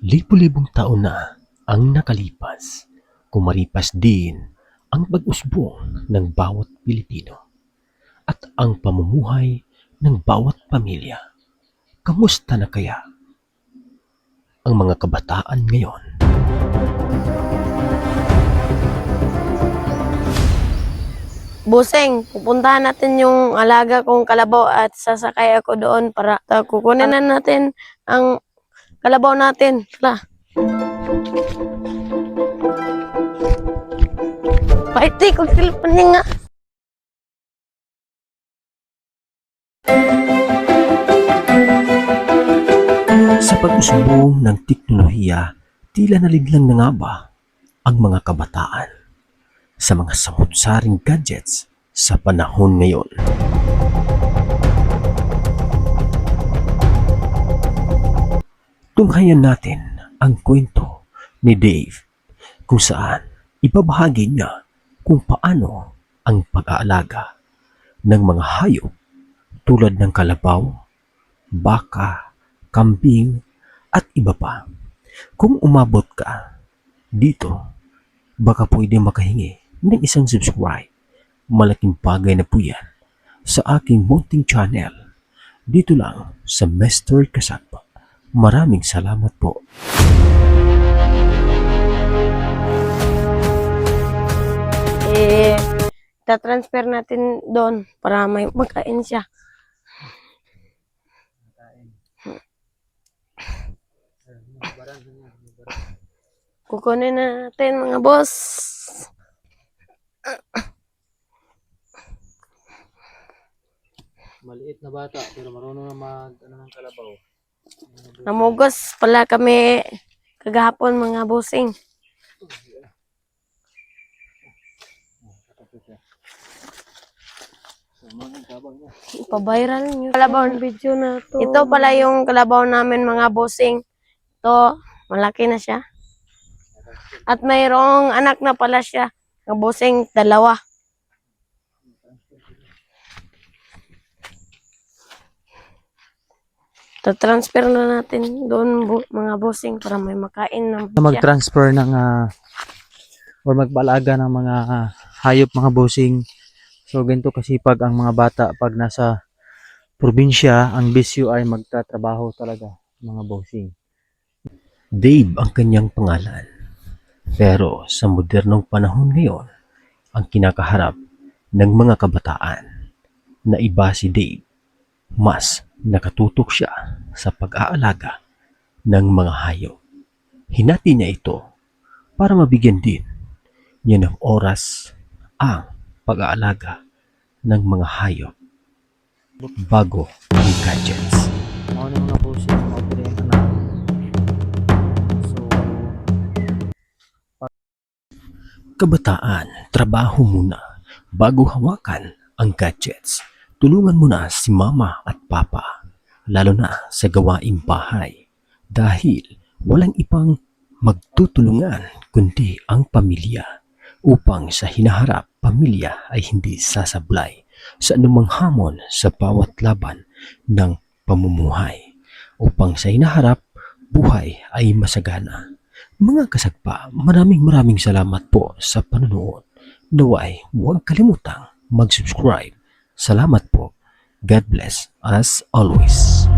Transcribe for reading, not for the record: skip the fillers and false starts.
Libu-libong taon na ang nakalipas, kumaripas din ang pag-usbong ng bawat Pilipino at ang pamumuhay ng bawat pamilya. Kamusta na kaya ang mga kabataan ngayon? Buseng, pupuntahan natin yung alaga kong kalabaw at sasakay ako doon para kukunin na natin ang kalabaw natin. Tala. Paiti, kung silpan niya nga. Sa pag-usbong ng teknolohiya, tila naliglang na nga ba ang mga kabataan sa mga samut-saring gadgets sa panahon ngayon? Tunghayan natin ang kwento ni Dave kung saan ibabahagi niya kung paano ang pag-aalaga ng mga hayop tulad ng kalabaw, baka, kambing at iba pa. Kung umabot ka dito, baka pwede makahingi ng isang subscribe. Malaking bagay na po yan sa aking munting channel. Dito lang sa Mr. Kasagpa. Maraming salamat po. Tatransfer natin doon para may magkain siya. Kukunin na natin mga boss. Maliit na bata pero marunong na ng kalabaw. Namugos pala kami kagahapon mga bossing. Ipa-viral yung kalabaw video na to. Ito pala yung kalabaw namin mga bossing. Ito, malaki na siya. At mayroong anak na pala siya. Mga bossing, dalawa. Transfer na natin doon mga bossing para may makain na siya. Mag-transfer ng or magpalaga ng mga hayop mga bossing. So ganito kasi pag ang mga bata pag nasa probinsya, ang bisyo ay magtatrabaho talaga mga bossing. Dave ang kanyang pangalan. Pero sa modernong panahon ngayon, ang kinakaharap ng mga kabataan na iba si Dave, mas nakatutok siya sa pag-aalaga ng mga hayop. Hinati niya ito para mabigyan din niya ng oras ang pag-aalaga ng mga hayop bago ang gadgets. Ano yung mga bossing mga anak. So Kabataan, trabaho muna bago hawakan ang gadgets. Tulungan mo na si mama at papa, lalo na sa gawaing bahay, dahil walang ibang magtutulungan kundi ang pamilya upang sa hinaharap pamilya ay hindi sasablay sa anumang hamon sa bawat laban ng pamumuhay, upang sa hinaharap buhay ay masagana. Mga kasagpa, maraming salamat po sa panonood. Naway, huwag kalimutang mag-subscribe. Salamat po. God bless as always.